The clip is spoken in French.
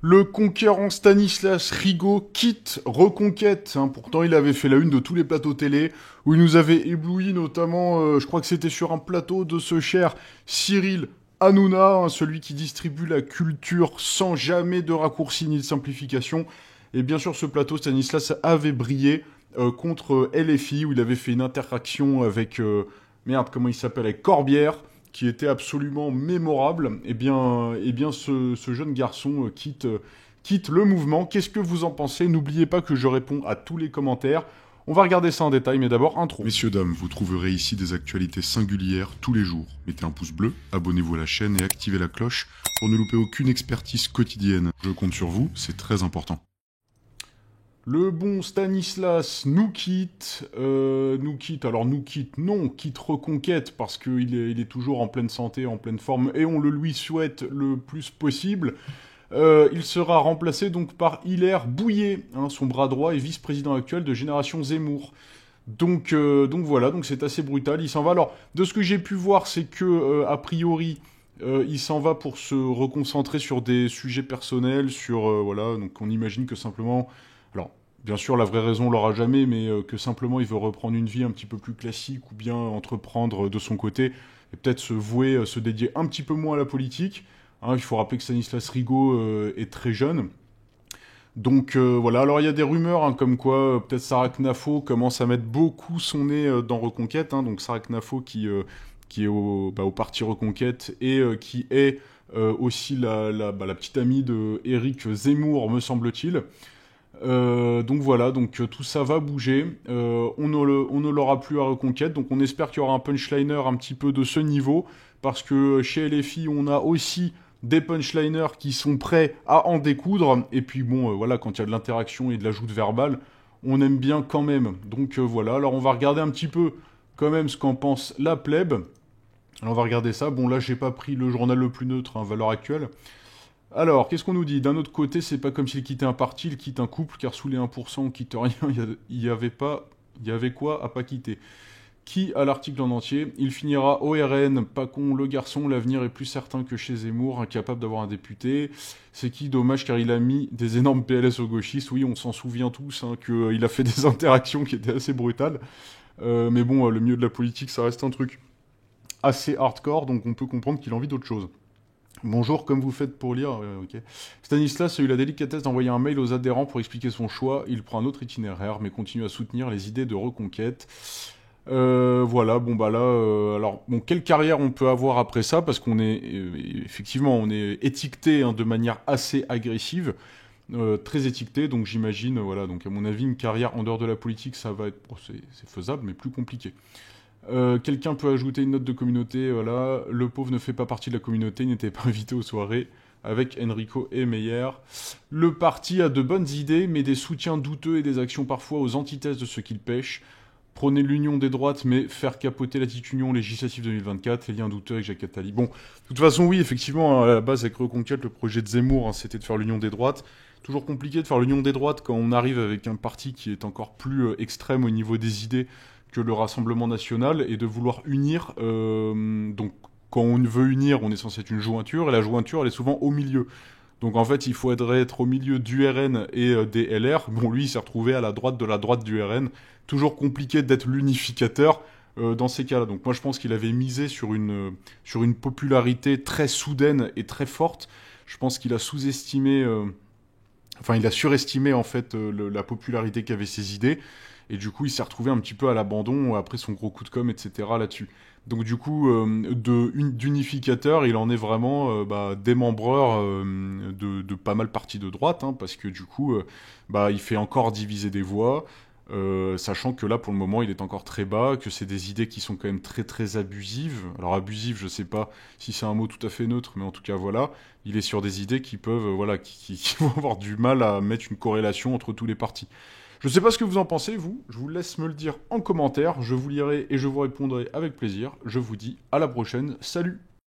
Le conquérant Stanislas Rigaud quitte Reconquête. Pourtant, il avait fait la une de tous les plateaux télé, où il nous avait ébloui, notamment, je crois que c'était sur un plateau de ce cher Cyril Hanouna, celui qui distribue la culture sans jamais de raccourci ni de simplification. Et bien sûr, ce plateau, Stanislas avait brillé contre LFI, où il avait fait une interaction avec... merde, comment il s'appelle, avec Corbière, qui était absolument mémorable. Eh bien ce jeune garçon quitte le mouvement. Qu'est-ce que vous en pensez? N'oubliez pas que je réponds à tous les commentaires. On va regarder ça en détail, mais d'abord, intro. Messieurs, dames, vous trouverez ici des actualités singulières tous les jours. Mettez un pouce bleu, abonnez-vous à la chaîne et activez la cloche pour ne louper aucune expertise quotidienne. Je compte sur vous, c'est très important. Le bon Stanislas nous quitte, non, quitte Reconquête, parce qu'il est toujours en pleine santé, en pleine forme, et on le lui souhaite le plus possible. Il sera remplacé donc par Hilaire Bouillet, son bras droit et vice-président actuel de Génération Zemmour. Donc voilà, donc c'est assez brutal, il s'en va. Alors, de ce que j'ai pu voir, c'est que, a priori, il s'en va pour se reconcentrer sur des sujets personnels, voilà, donc on imagine que simplement... Alors, bien sûr, la vraie raison, on l'aura jamais, mais que simplement il veut reprendre une vie un petit peu plus classique ou bien entreprendre de son côté et peut-être se vouer, se dédier un petit peu moins à la politique. Il faut rappeler que Stanislas Rigaud est très jeune. Donc voilà, alors il y a des rumeurs comme quoi peut-être Sarah Knafo commence à mettre beaucoup son nez dans Reconquête. Donc Sarah Knafo qui est au parti Reconquête et qui est aussi la petite amie de Éric Zemmour, me semble-t-il. Donc voilà, donc tout ça va bouger. On ne l'aura plus à Reconquête, donc on espère qu'il y aura un punchliner un petit peu de ce niveau, parce que chez LFI, on a aussi des punchliners qui sont prêts à en découdre, et puis bon, voilà, quand il y a de l'interaction et de l'ajout verbal, on aime bien quand même. Donc voilà, alors on va regarder un petit peu quand même ce qu'en pense la plèbe. Alors on va regarder ça. Bon là, j'ai pas pris le journal le plus neutre, valeur actuelle. Alors, qu'est-ce qu'on nous dit? D'un autre côté, c'est pas comme s'il quittait un parti, il quitte un couple, car sous les 1%, on quitte rien, il y avait quoi à pas quitter. Qui a l'article en entier? Il finira au RN, pas con, le garçon, l'avenir est plus certain que chez Zemmour, incapable d'avoir un député. C'est qui? Dommage, car il a mis des énormes PLS aux gauchistes. Oui, on s'en souvient tous, qu'il a fait des interactions qui étaient assez brutales. Mais bon, le milieu de la politique, ça reste un truc assez hardcore, donc on peut comprendre qu'il a envie d'autre chose. Bonjour, comme vous faites pour lire, ok. Stanislas a eu la délicatesse d'envoyer un mail aux adhérents pour expliquer son choix. Il prend un autre itinéraire, mais continue à soutenir les idées de Reconquête. Voilà, bon bah là, alors bon, quelle carrière on peut avoir après ça, parce qu'on est effectivement, on est étiqueté de manière assez agressive, très étiqueté, donc j'imagine, voilà, donc à mon avis, une carrière en dehors de la politique, ça va être, bon, c'est faisable, mais plus compliqué. Quelqu'un peut ajouter une note de communauté, voilà. Le pauvre ne fait pas partie de la communauté, il n'était pas invité aux soirées avec Enrico et Meyer. Le parti a de bonnes idées, mais des soutiens douteux et des actions parfois aux antithèses de ce qu'il pêche. Prôner l'union des droites, mais faire capoter la petite union législative 2024, les liens douteux avec Jacques Attali. Bon, de toute façon, oui, effectivement, à la base, avec Reconquête, le projet de Zemmour, c'était de faire l'union des droites. Toujours compliqué de faire l'union des droites quand on arrive avec un parti qui est encore plus extrême au niveau des idées que le Rassemblement National, et de vouloir unir. Donc, quand on veut unir, on est censé être une jointure, et la jointure, elle est souvent au milieu. Donc, en fait, il faudrait être au milieu du RN et des LR. Bon, lui, il s'est retrouvé à la droite du RN. Toujours compliqué d'être l'unificateur dans ces cas-là. Donc, moi, je pense qu'il avait misé sur une popularité très soudaine et très forte. Je pense qu'il a sous-estimé... Enfin, il a surestimé, en fait, la popularité qu'avaient ses idées. Et du coup, il s'est retrouvé un petit peu à l'abandon après son gros coup de com', etc. là-dessus. Donc du coup, d'unificateur, il en est vraiment démembreur de pas mal partis de droite, parce que du coup, il fait encore diviser des voix, sachant que là, pour le moment, il est encore très bas, que c'est des idées qui sont quand même très très abusives. Alors abusive, je sais pas si c'est un mot tout à fait neutre, mais en tout cas, voilà, il est sur des idées qui peuvent, qui vont avoir du mal à mettre une corrélation entre tous les partis. Je sais pas ce que vous en pensez, vous. Je vous laisse me le dire en commentaire. Je vous lirai et je vous répondrai avec plaisir. Je vous dis à la prochaine. Salut!